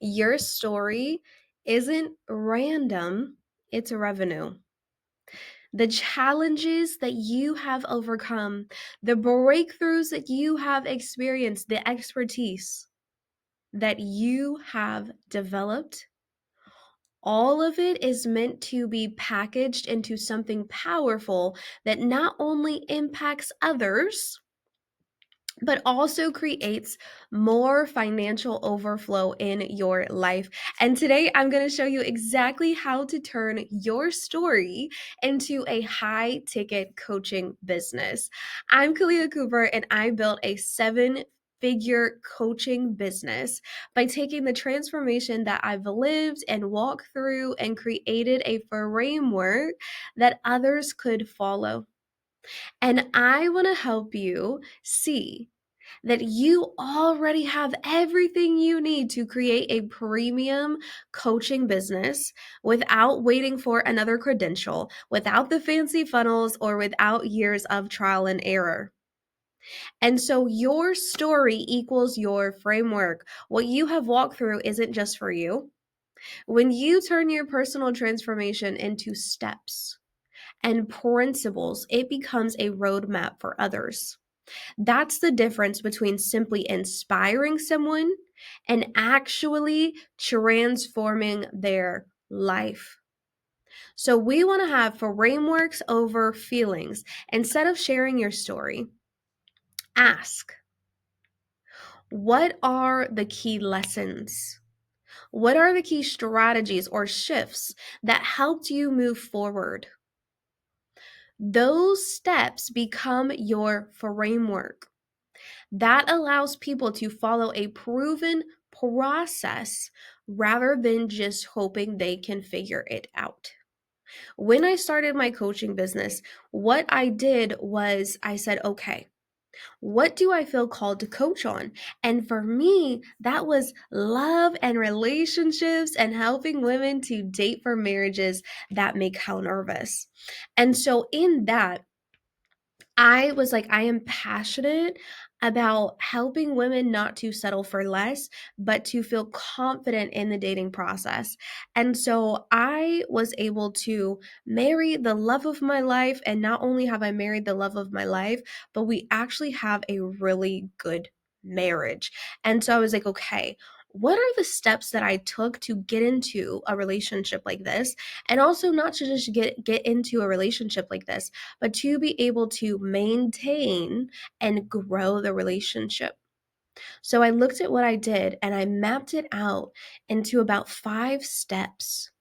Your story isn't random, it's revenue. The challenges that you have overcome, the breakthroughs that you have experienced, the expertise that you have developed, all of it is meant to be packaged into something powerful that not only impacts others, but also creates more financial overflow in your life. And today I'm going to show you exactly how to turn your story into a high ticket coaching business. I'm Kalia Cooper, and I built a seven-figure coaching business by taking the transformation that I've lived and walked through and created a framework that others could follow. And I want to help you see that you already have everything you need to create a premium coaching business without waiting for another credential, without the fancy funnels, or without years of trial and error. And so your story equals your framework. What you have walked through isn't just for you. When you turn your personal transformation into steps and principles, it becomes a roadmap for others. That's the difference between simply inspiring someone and actually transforming their life. So, we want to have frameworks over feelings. Instead of sharing your story, ask, what are the key lessons? What are the key strategies or shifts that helped you move forward? Those steps become your framework. That allows people to follow a proven process rather than just hoping they can figure it out. When I started my coaching business, what I did was I said, okay, what do I feel called to coach on? And for me, that was love and relationships and helping women to date for marriages that make how nervous. And so in that, I was like, I am passionate about helping women not to settle for less, but to feel confident in the dating process. And so I was able to marry the love of my life. And not only have I married the love of my life, but we actually have a really good marriage. And so I was like, okay, what are the steps that I took to get into a relationship like this? And also not to just get into a relationship like this, but to be able to maintain and grow the relationship. So I looked at what I did and I mapped it out into about 5 steps.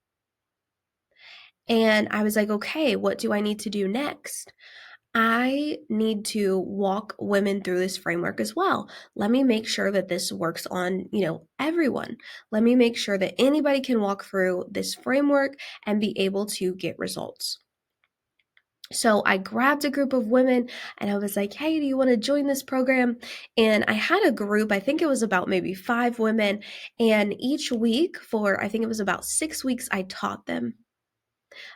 And I was like, okay, what do I need to do next? I need to walk women through this framework as well. Let me make sure that this works on, everyone. Let me make sure that anybody can walk through this framework and be able to get results. So I grabbed a group of women and I was like, hey, do you want to join this program? And I had a group, I think it was about maybe 5 women. And each week for, I think it was about 6 weeks, I taught them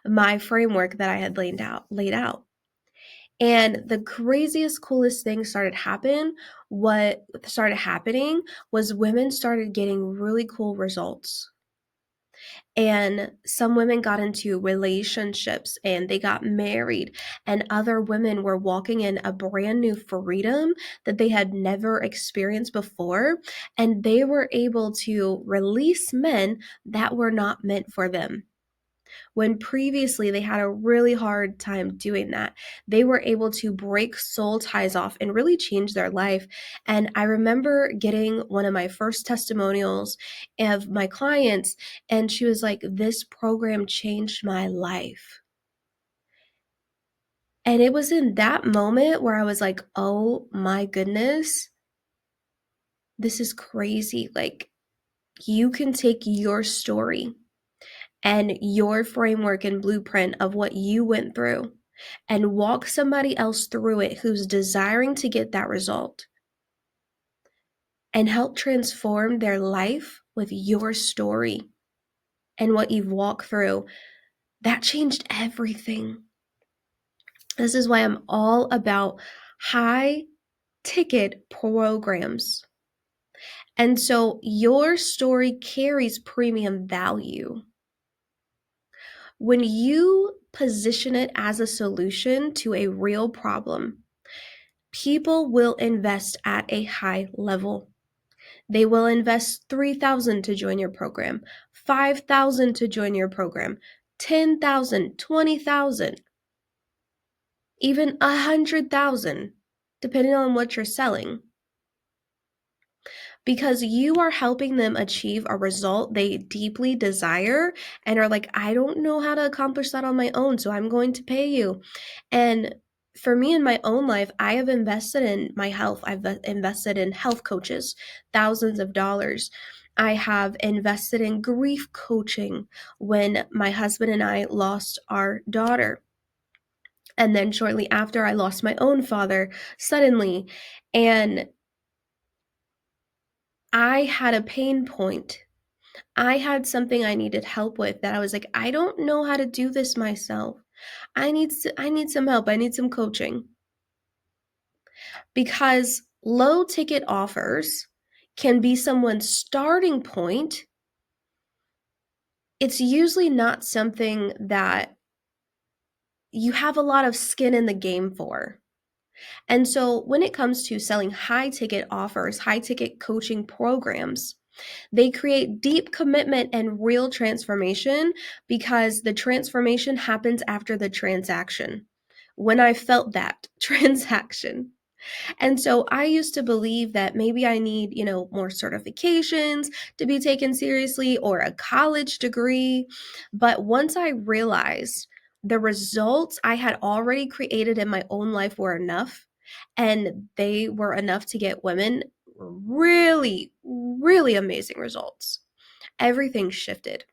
my framework that I had laid out. And the craziest, coolest thing what started happening was women started getting really cool results. And some women got into relationships and they got married, and other women were walking in a brand new freedom that they had never experienced before. And they were able to release men that were not meant for them. When previously they had a really hard time doing that, they were able to break soul ties off and really change their life. And I remember getting one of my first testimonials of my clients, and she was like, this program changed my life. And it was in that moment where I was like, oh my goodness, this is crazy. Like, you can take your story and your framework and blueprint of what you went through and walk somebody else through it who's desiring to get that result and help transform their life with your story and what you've walked through. That changed everything. This is why I'm all about high ticket programs. And so your story carries premium value. When you position it as a solution to a real problem, people will invest at a high level. They will invest $3,000 to join your program, $5,000 to join your program, $10,000, $20,000, even $100,000, depending on what you're selling. Because you are helping them achieve a result they deeply desire and are like, I don't know how to accomplish that on my own, so I'm going to pay you. And for me in my own life, I have invested in my health. I've invested in health coaches, thousands of dollars. I have invested in grief coaching when my husband and I lost our daughter. And then shortly after, I lost my own father suddenly. And I had a pain point. I had something I needed help with that I was like, I don't know how to do this myself. I need some help. I need some coaching. Because low ticket offers can be someone's starting point. It's usually not something that you have a lot of skin in the game for. And so when it comes to selling high ticket offers, high ticket coaching programs, they create deep commitment and real transformation because the transformation happens after the transaction. When I felt that transaction. And so I used to believe that maybe I need, more certifications to be taken seriously or a college degree. But once I realized the results I had already created in my own life were enough, and they were enough to get women really, really amazing results. Everything shifted.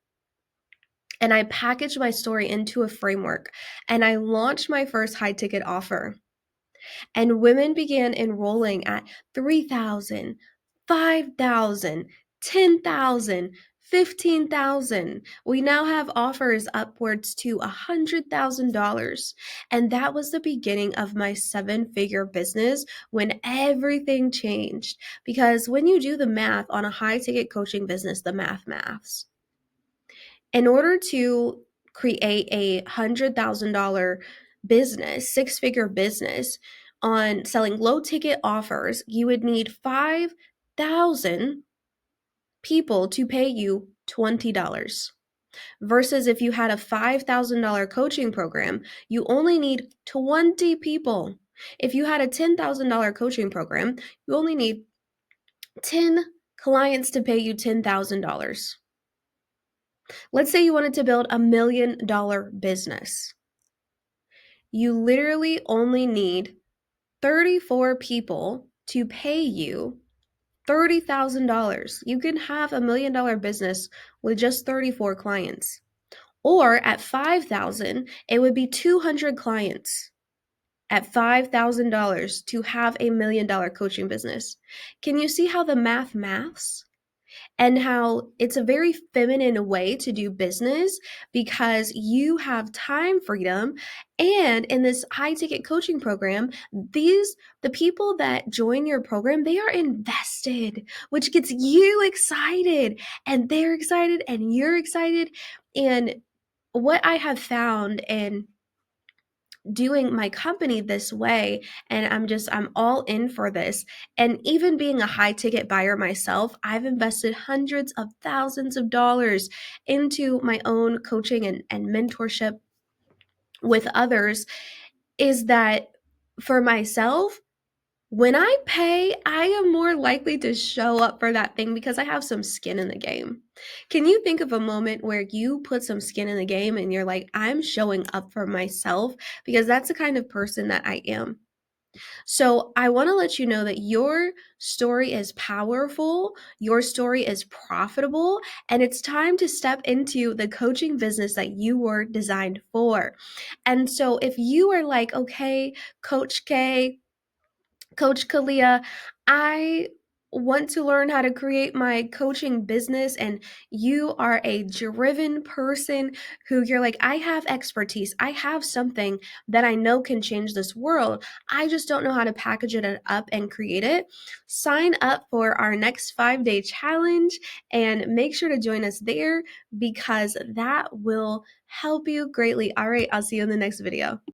And I packaged my story into a framework and I launched my first high ticket offer. And women began enrolling at 3,000, 5,000, 10,000, 15,000. We now have offers upwards to $100,000. And that was the beginning of my 7-figure business when everything changed. Because when you do the math on a high ticket coaching business, the maths. In order to create a $100,000 business, 6-figure business on selling low ticket offers, you would need 5,000 people to pay you $20. Versus if you had a $5,000 coaching program, you only need 20 people. If you had a $10,000 coaching program, you only need 10 clients to pay you $10,000. Let's say you wanted to build $1 million business. You literally only need 34 people to pay you $30,000. You can have $1 million business with just 34 clients. Or at 5,000, it would be 200 clients at $5,000 to have a $1 million coaching business. Can you see how the maths? And how it's a very feminine way to do business because you have time freedom. And in this high ticket coaching program, the people that join your program, they are invested, which gets you excited, and they're excited and you're excited. And what I have found in doing my company this way, and I'm all in for this, and even being a high ticket buyer myself, I've invested hundreds of thousands of dollars into my own coaching and mentorship with others, is that for myself, when I pay, I am more likely to show up for that thing because I have some skin in the game. Can you think of a moment where you put some skin in the game and you're like, I'm showing up for myself? Because that's the kind of person that I am. So I want to let you know that your story is powerful, your story is profitable, and it's time to step into the coaching business that you were designed for. And so if you are like, okay, Coach K, Coach Kalia, I want to learn how to create my coaching business and you are a driven person who you're like, I have expertise, I have something that I know can change this world, I just don't know how to package it up and create it, sign up for our next 5-day challenge and make sure to join us there because that will help you greatly. All right, I'll see you in the next video.